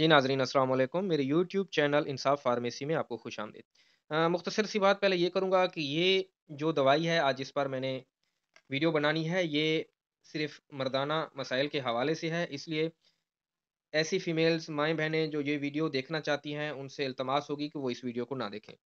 जी नाज़रीन अस्सलाम वालेकुम। मेरे यूट्यूब चैनल इंसाफ फार्मेसी में आपको खुशामदीद। मुख्तसर सी बात पहले ये करूँगा कि ये जो दवाई है आज इस पर मैंने वीडियो बनानी है, ये सिर्फ़ मर्दाना मसाइल के हवाले से है, इसलिए ऐसी फ़ीमेल्स माएँ-बहनें जो ये वीडियो देखना चाहती हैं, उनसे इल्तमास होगी कि वो इस वीडियो को ना देखें।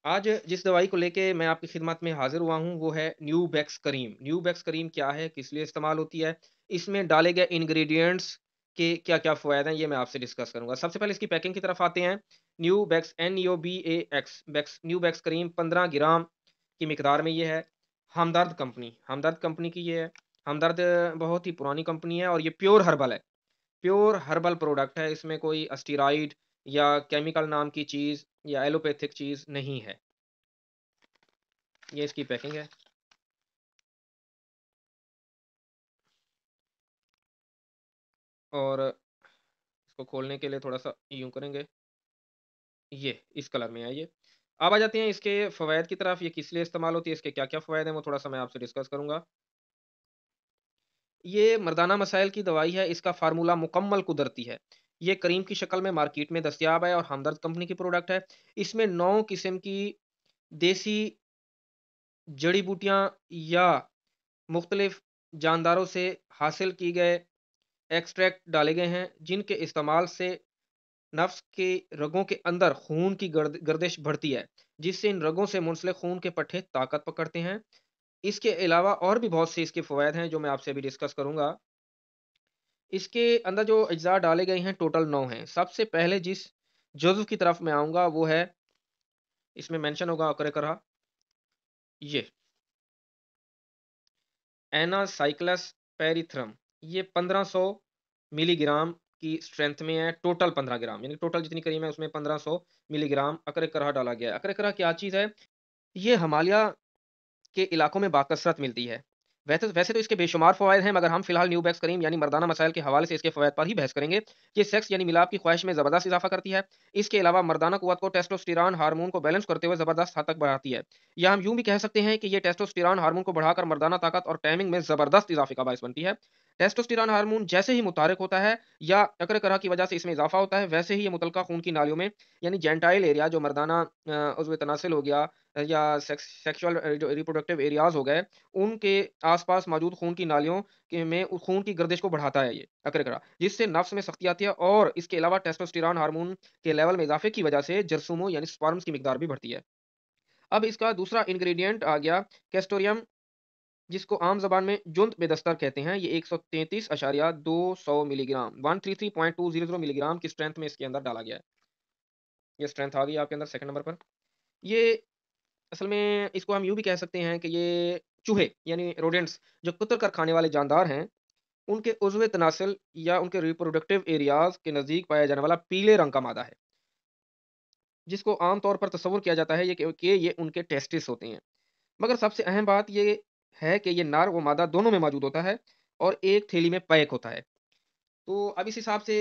आज जिस दवाई को लेके मैं आपकी खिदमत में हाज़िर हुआ हूँ, वो है न्यूबैक्स करीम। न्यूबैक्स करीम क्या है? किस लिए इस्तेमाल होती है? इसमें डाले गए इंग्रीडिएंट्स के क्या-क्या फ़वायद हैं, ये मैं आपसे डिस्कस करूँगा। सबसे पहले इसकी पैकिंग की तरफ आते हैं। न्यूबैक्स NEOBAX बैक्स न्यूबैक्स करीम 15 ग्राम की मिकदार में ये है। हमदर्द कंपनी की ये है। हमदर्द बहुत ही पुरानी कंपनी है और ये प्योर हर्बल है। प्योर हर्बल प्रोडक्ट है, इसमें कोई स्टेरॉइड या केमिकल नाम की चीज़ या एलोपैथिक चीज़ नहीं है। ये इसकी पैकिंग है और इसको खोलने के लिए थोड़ा-सा यूँ करेंगे, ये इस कलर में है ये। अब आ जाते हैं इसके फ़वाइद की तरफ, ये किस लिए इस्तेमाल होती है, इसके क्या-क्या फ़वाइद हैं, वो थोड़ा-सा मैं आपसे डिस्कस करूँगा। ये मर्दाना मसाइल की दवाई है, इसका फ़ॉर्मूला मुकम्मल कुदरती है। ये क्रीम की शक्ल में मार्केट में दस्तयाब है और हमदर्द कंपनी की प्रोडक्ट है। इसमें 9 किस्म की देसी जड़ी-बूटियाँ या मुख्तलिफ जानदारों से हासिल की गए एक्सट्रैक्ट डाले गए हैं, जिनके इस्तेमाल से नफ्स के रगों के अंदर खून की गर्दिश बढ़ती है, जिससे इन रगों से मुंसलिक खून के पट्टे ताकत पकड़ते हैं। इसके अलावा और भी बहुत से इसके फ़वाइद हैं, जो मैं आपसे अभी डिस्कस करूँगा। इसके अंदर जो अज्ज़ा डाले गए हैं, टोटल 9 हैं। सबसे पहले जिस जुज़्व की तरफ मैं आऊँगा, वो है, इसमें मेंशन होगा अकरे-करहा, ये एनासाइक्लस पेरिथ्रम। ये 1500 मिलीग्राम की स्ट्रेंथ में है, टोटल 15 ग्राम, यानी टोटल जितनी क्रीम है उसमें 1500 मिलीग्राम अकरे-करहा डाला गया है। अकरे-करहा क्या चीज़ है? ये हिमालय के इलाकों में बाकसरत मिलती है। वैसे तो इसके बेशुमार फ़वाइद हैं, मगर हम फ़िलहाल न्यूबैक्स करीम यानी मर्दाना मसाइल के हवाले से इसके फ़वाइद पर ही बहस करेंगे। ये सेक्स यानी मिलाप की ख़्वाहिश में ज़बरदस्त इज़ाफ़ा करती है। इसके अलावा मर्दाना क़ुव्वत को टेस्टोस्टेरॉन हार्मोन को बैलेंस करते हुए ज़बरदस्त हद तक बढ़ाती है। या हम यूँ भी कह सकते हैं कि ये टेस्टोस्टेरॉन हार्मोन को बढ़ाकर मर्दाना ताकत और टाइमिंग में ज़बरदस्त इज़ाफ़े का बायस बनती है। टेस्टोस्टेरॉन हार्मोन जैसे ही मुतहर्रिक होता है या अकरे-करहा की वजह से इसमें इज़ाफ़ा होता है, वैसे ही ये मुतल्लका खून की नालियों में यानी जेनिटल एरिया जो मर्दाना उज़्व तनासिल हो गया या सेक्सुअल जो रिप्रोडक्टिव एरियाज़ हो गए, उनके आस-पास मौजूद खून की नालियों के में खून की गर्दिश को बढ़ाता है ये अकरे-करहा, जिससे नफ्स में सख्ती आती है और इसके अलावा टेस्टोस्टेरॉन हार्मोन के लेवल में इज़ाफ़े की वजह से जरासीमों यानी स्पर्म्स की मिकदार भी बढ़ती है। अब इसका दूसरा इंग्रीडिएंट आ गया कैस्टोरियम, जिसको आम ज़बान में जुंत बेदस्तर कहते हैं। ये 133.200 मिलीग्राम 133.200 मिलीग्राम की स्ट्रेंथ में इसके अंदर डाला गया है। ये स्ट्रेंथ आ गई आपके अंदर सेकंड नंबर पर। ये असल में इसको हम यूँ भी कह सकते हैं कि ये चूहे यानी रोडेंट्स जो कुतर कर खाने वाले जानदार हैं, उनके उज़्व तनासिल या उनके रिप्रोडक्टिव एरियाज़ के नज़दीक पाया जाने वाला पीले रंग का मादा है, जिसको आम तौर पर तस्वुर किया जाता है कि ये उनके टेस्टिस होते हैं। मगर सबसे अहम बात ये है कि ये नर व मादा दोनों में मौजूद होता है और एक थैली में पैक होता है। तो अब इस हिसाब से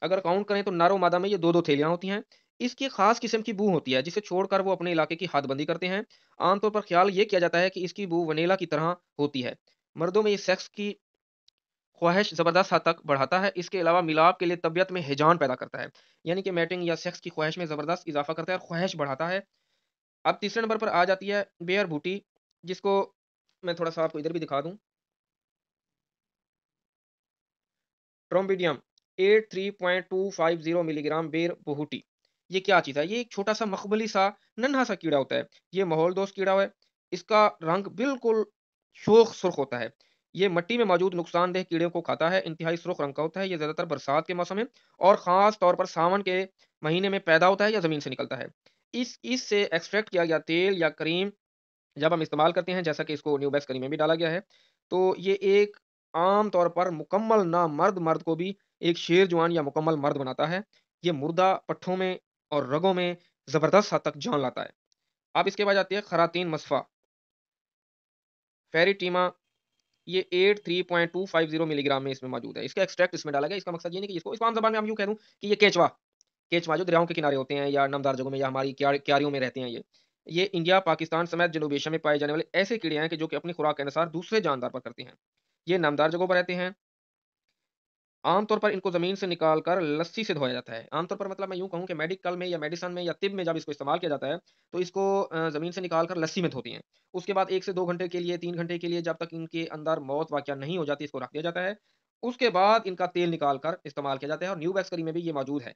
अगर काउंट करें तो नर और मादा में ये 2-2 थैलियाँ होती हैं। इसकी ख़ास किस्म की बू होती है, जिसे छोड़कर वो अपने इलाके की हदबंदी करते हैं। आम तौर पर ख़्याल ये किया जाता है कि इसकी बू वनीला की तरह होती है। मर्दों में ये सेक्स की ख़्वाहिश ज़बरदस्त हद तक बढ़ाता है। इसके अलावा मिलाप के लिए तबीयत में हिजान पैदा करता है। यानी कि मैटिंग या सेक्स की ख़्वाहिश में ज़बरदस्त इज़ाफ़ा करता है और ख़्वाहिश बढ़ाता है। अब तीसरे नंबर पर आ जाती है बेर बूटी, जिसको मैं थोड़ा-सा आपको इधर भी दिखा दूँ। ट्रोम्बिडियम 83.250 मिलीग्राम बेर बहुटी। ये क्या चीज़ है? ये एक छोटा-सा मखमली सा नन्हा सा कीड़ा होता है। ये माहौल दोस्त कीड़ा है। इसका रंग बिल्कुल शोख सुर्ख होता है। ये मिट्टी में मौजूद नुकसानदेह कीड़ों को खाता है। इंतहाई सुर्ख रंग का होता है। ये ज़्यादातर बरसात के मौसम में और ख़ास तौर पर सावन के महीने में पैदा होता है या ज़मीन से निकलता है। इससे एक्सट्रैक्ट किया गया तेल या क्रीम जब हम इस्तेमाल करते हैं, जैसा कि इसको न्यूबैक्स करी में भी डाला गया है, तो ये एक आम तौर पर मुकम्मल मर्द को भी एक शेर जवान या मुकम्मल मर्द बनाता है। ये मुर्दा पट्ठों में और रगों में ज़बरदस्त हद तक जान लाता है। अब इसके बाद आती है खरातीन मस्फ़ा, फेरिटीमा। ये 83.250 मिलीग्राम में इसमें मौजूद है। इसका एक्सट्रैक्ट इसमें डाला गया। इसका मकसद ये नहीं कि इसको आम ज़बान में हम यूँ कह दूँ कि ये केंचुआ केंचुआ जो दरियाओं के किनारे होते हैं या नमदार जगहों में या हमारी क्यारियों में रहते हैं ये। ये इंडिया, पाकिस्तान समेत जनूबी एशिया में पाए जाने वाले ऐसे कीड़े हैं कि जो कि अपनी खुराक के अनुसार दूसरे जानदार पर करते हैं। ये नमदार जगहों पर रहते हैं आमतौर पर इनको ज़मीन से निकाल कर लस्सी से धोया जाता है। आमतौर पर मतलब मैं यूँ कहूँ कि मेडिकल में या मेडिसिन में या तिब में जब इसको इस्तेमाल किया जाता है, तो इसको ज़मीन से निकाल कर लस्सी में धोती हैं। उसके बाद 1 से 2 घंटे के लिए, 3 घंटे के लिए जब तक इनके अंदर मौत वाक़या नहीं हो जाती, इसको रख दिया जाता है। उसके बाद इनका तेल निकाल कर इस्तेमाल किया जाता है और न्यू बेक्स करी में भी ये मौजूद है।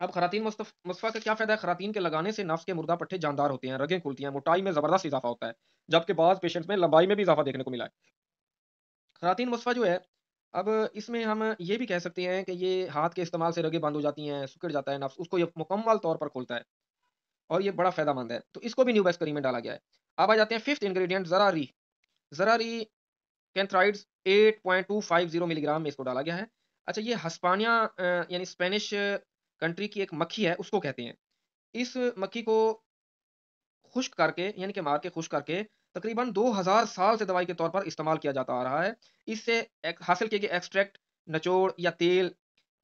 अब खरातीन मुस्तफ़ा का क्या फ़ायदा है? खरातीन के लगाने से नफ्स के मुर्दा पट्टे जानदार होते हैं, रगें खुलती हैं, मोटाई में ज़बरदस्त इज़ाफ़ा होता है। जबकि बाज़ पेशेंट्स में लंबाई में भी इज़ाफ़ा देखने को मिला है। खरातीन मुस्फ़ा जो है, अब इसमें हम ये भी कह सकते हैं कि ये हाथ के इस्तेमाल से रगें बंद हो जाती हैं, सिकुड़ जाता है नफ्स, उसको ये मुकम्मल तौर पर खोलता है और ये बड़ा फ़ायदेमंद है। तो इसको भी न्यू बेक्स करी में डाला गया है। अब आ जाते हैं 5th इंग्रीडिएंट ज़रारी। ज़रारी कैंथ्राइड्स 8.250 मिलीग्राम में इसको डाला गया है। अच्छा ये हिस्पानिया यानी स्पेनिश कंट्री की एक मक्खी है, उसको कहते हैं। इस मक्खी को खुश्क करके यानी कि मार के खुश्क करके तकरीबन 2000 साल से दवाई के तौर पर इस्तेमाल किया जाता आ रहा है। इससे एक हासिल किए गए एक्सट्रैक्ट, निचोड़ या तेल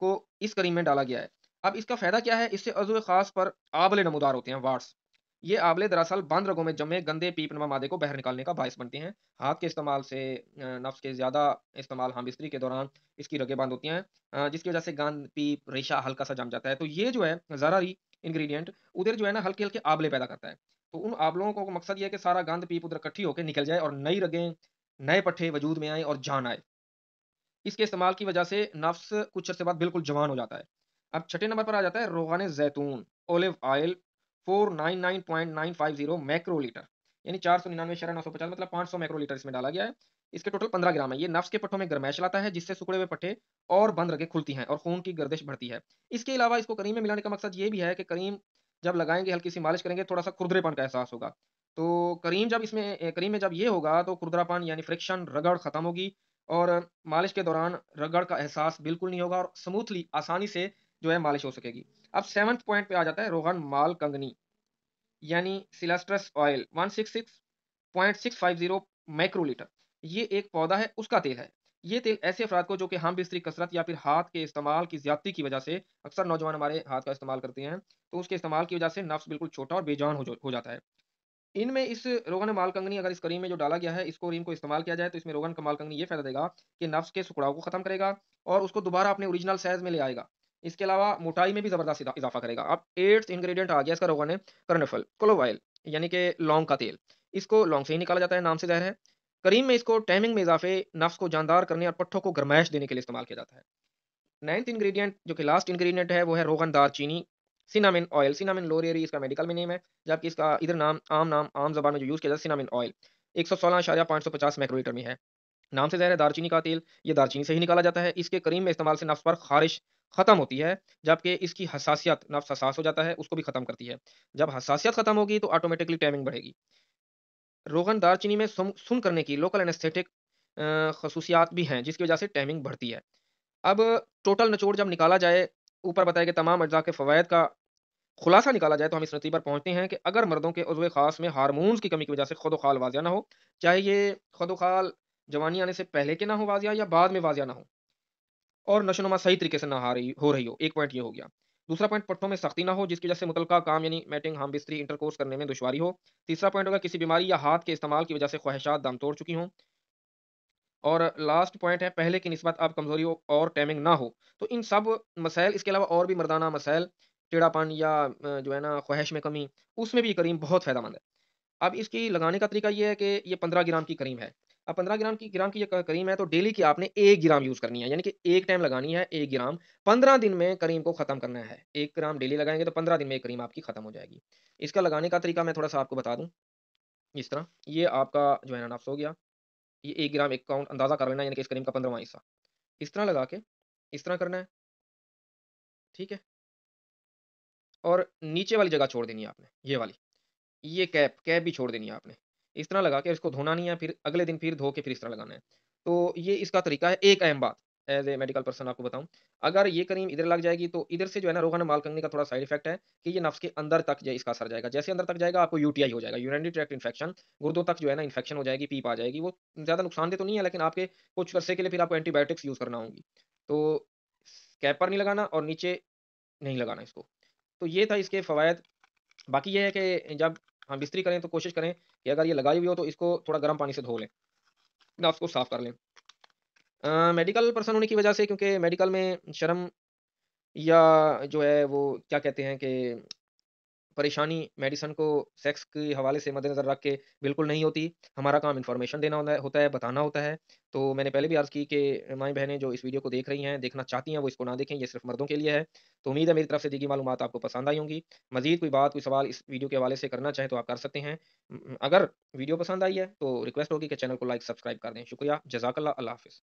को इस करीम में डाला गया है। अब इसका फ़ायदा क्या है? इससे उज़्व ख़ास पर आंवले नमूदार होते हैं, वार्ट्स। ये आंवले दरअसल बंद रगों में जमे गंदे पीपनुमा मादे को बाहर निकालने का बायस बनते हैं। हाथ के इस्तेमाल से नफ्स के ज़्यादा इस्तेमाल हम-बिस्तरी के दौरान इसकी रगें बंद होती हैं जिसकी वज़ह से गंद, पीप, रेशा हल्का-सा जम जाता है। तो ये जो है ज़रारी इंग्रीडिएंट उधर जो है ना हल्के-हल्के आंवले पैदा करता है। तो उन आंवलों को मकसद ये है कि सारा गंद पीप उधर इकट्ठी होके निकल जाए और नई रगें, नए पट्ठे वजूद में आएँ और जान आए। इसके इस्तेमाल की वजह से नफ्स कुछ अरसे बाद बिल्कुल जवान हो जाता है। अब छठे नंबर पर आ जाता है रोग़ान ज़ैतून, ओलिव ऑयल 499.950 मैक्रोलीटर यानी 499.950 मतलब 500 मैक्रोलीटर इसमें डाला गया है। इसके टोटल 15 ग्राम है। ये नफ्स के पट्टों में गरमाइश लाता है जिससे सिकुड़े हुए पट्टे और बंद रगें खुलती हैं और खून की गर्दिश बढ़ती है। इसके अलावा इसको करीम में मिलाने का मकसद ये भी है कि करीम जब लगाएँगे, हल्की-सी मालिश करेंगे, थोड़ा-सा खुरदरेपन का एहसास होगा। तो करीम में जब ये होगा तो खुरदरापन यानी फ्रिक्शन, रगड़ खत्म होगी और मालिश के दौरान रगड़ का एहसास बिल्कुल नहीं होगा और स्मूथली आसानी से जो है मालिश हो सकेगी। अब 7th पॉइंट पे आ जाता है रोगन माल कंगनी यानी सिलेस्ट्रस ऑयल 166.650 माइक्रोलीटर। ये एक पौधा है, उसका तेल है। ये तेल ऐसे अफ़राद को जो कि हम-बिस्तरी कसरत या फिर हाथ के इस्तेमाल की ज़्यादती की वजह से अक्सर नौजवान हमारे हाथ का इस्तेमाल करते हैं, तो उसके इस्तेमाल की वजह से नफ्स बिल्कुल छोटा और बेजान हो जाता है। इनमें इस रोगन मालकंगनी अगर इस करीम में जो डाला गया है, इस करीम को इस्तेमाल किया जाए तो इसमें रोगन का मालकंगनी ये फ़ायदा देगा कि नफ्स के सिकुड़ाव को ख़त्म करेगा और उसको दोबारा अपने ओरिजिनल साइज़ में ले आएगा। इसके अलावा मोटाई में भी ज़बरदस्त इज़ाफ़ा करेगा। अब 8th इंग्रीडिएंट आ गया इसका रोगन है कर्नफल क्लोव ऑयल यानी कि लौंग का तेल। इसको लौंग से ही निकाला जाता है, नाम से ज़ाहिर है। करीम में इसको टैमिंग में इज़ाफ़े, नफ्स को जानदार करने और पट्ठों को गरमाइश देने के लिए इस्तेमाल किया जाता है। 9th इंग्रीडिएंट जो कि लास्ट इंग्रीडिएंट है वो है रोगन दालचीनी, सिनामन ऑयल, सिनामन लोरियरी इसका मेडिकल में नेम है, जबकि इसका इधर नाम आम ज़बान में जो यूज़ किया जाता है सिनामन ऑयल 116.550 माइक्रोलीटर में है। नाम से ज़ाहिर है दालचीनी का तेल, ये दालचीनी से ही निकाला जाता है। इसके करीम में इस्तेमाल से नफ्स पर ख़ारिश ख़त्म होती है, जबकि इसकी हसासियत नफ्स हसास हो जाता है, उसको भी ख़त्म करती है। जब हसासियत ख़त्म होगी तो ऑटोमैटिकली टाइमिंग बढ़ेगी। रोगन दालचीनी में सुन करने की लोकल एनेस्थेटिक ख़ुसूसियात भी हैं, जिसकी वजह से टाइमिंग बढ़ती है। अब टोटल निचोड़ जब निकाला जाए, ऊपर बताए गए तमाम अज्जा के फ़वाइद का खुलासा निकाला जाए, तो हम इस नतीजे पर पहुँचते हैं कि अगर मर्दों के उज़्व ख़ास में हार्मोन्स की कमी की वजह से खुद-व-ख़ाल वाज़िया ना हो, चाहे ये खुद-व-ख़ाल जवानी आने से पहले के ना हो वाज़िया या बाद में वाज़िया ना हो और नशो-नुमा सही तरीके से ना हो रही हो, एक पॉइंट ये हो गया। दूसरा पॉइंट पट्टों में सख्ती ना हो, जिसकी वजह से मुतल्लका काम यानी मैटिंग, हम-बिस्तरी, इंटरकोर्स करने में दुश्वारी हो। तीसरा पॉइंट होगा किसी बीमारी या हाथ के इस्तेमाल की वजह से ख़्वाहिशात दम तोड़ चुकी हों। और लास्ट पॉइंट है पहले की निस्बत अब कमज़ोरी हो और टाइमिंग ना हो। तो इन सब मसाइल इसके अलावा और भी मर्दाना मसाइल, टेढ़ापन या जो है ना ख़्वाहिश में कमी, उसमें भी ये करीम बहुत फ़ायदेमंद है। अब इसकी लगाने का तरीका ये है कि ये 15 ग्राम की करीम है। अब 15 ग्राम की ये करीम है तो डेली की आपने 1 ग्राम यूज़ करनी है, यानी कि एक टाइम लगानी है 1 ग्राम, 15 दिन में करीम को ख़त्म करना है। 1 ग्राम डेली लगाएँगे तो 15 दिन में ये करीम आपकी ख़त्म हो जाएगी। इसका लगाने का तरीका मैं थोड़ा-सा आपको बता दूँ, इस तरह, ये आपका जो है ना नफ़्स हो गया, ये 1 ग्राम एक काउंट अंदाज़ा कर लेना यानी कि इस करीम का 15वाँ हिस्सा। इस तरह लगा के, इस तरह करना है, ठीक है? और नीचे वाली जगह छोड़ देनी है आपने, ये वाली। ये कैप भी छोड़ देनी है आपने। इस तरह लगा के इसको धोना नहीं है, फिर अगले दिन फिर धो के फिर इस तरह लगाना है। तो ये इसका तरीका है। एक अहम बात, ऐज़ ए मेडिकल पर्सन आपको बताऊँ, अगर ये क्रीम इधर लग जाएगी तो इधर से जो है ना रोग़न माल-कंगनी का थोड़ा साइड इफ़ेक्ट है कि ये नफ़्स के अंदर तक जो है इसका असर जाएगा। जैसे अंदर तक जाएगा आपको यूटीआई हो जाएगा, यूरिनरी ट्रैक्ट इन्फेक्शन, गुर्दों तक जो है ना इन्फेक्शन हो जाएगी, पीप आ जाएगी। वो ज़्यादा नुकसानदेह तो नहीं है लेकिन आपके कुछ अरसे के लिए फिर आपको एंटीबायोटिक्स यूज़ करना होंगी। तो कैप पर नहीं लगाना और नीचे नहीं लगाना इसको। तो ये था इसके फ़वायद। बाकी ये है कि जब हम इस्त्री करें तो कोशिश करें कि अगर ये लगाई हुई हो तो इसको थोड़ा गर्म पानी से धो लें, ना उसको साफ़ कर लें। मेडिकल पर्सन होने की वजह से, क्योंकि मेडिकल में शर्म या जो है वो क्या कहते हैं कि परेशानी मेडिसिन को सेक्स के हवाले से मद्देनज़र रख के बिल्कुल नहीं होती। हमारा काम इन्फॉर्मेशन देना होता है, बताना होता है। तो मैंने पहले भी अर्ज़ की कि माएँ-बहनें जो इस वीडियो को देख रही हैं, देखना चाहती हैं, वो इसको ना देखें, ये सिर्फ़ मर्दों के लिए है। तो उम्मीद है मेरी तरफ से दी गई मालूमात आपको पसंद आई होंगी। मज़ीद कोई बात, कोई सवाल इस वीडियो के हवाले से करना चाहें तो आप कर सकते हैं। अगर वीडियो पसंद आई है तो रिक्वेस्ट होगी कि चैनल को लाइक, सब्सक्राइब कर दें। शुक्रिया, जज़ाकल्लाह, अल्लाह हाफ़िज़।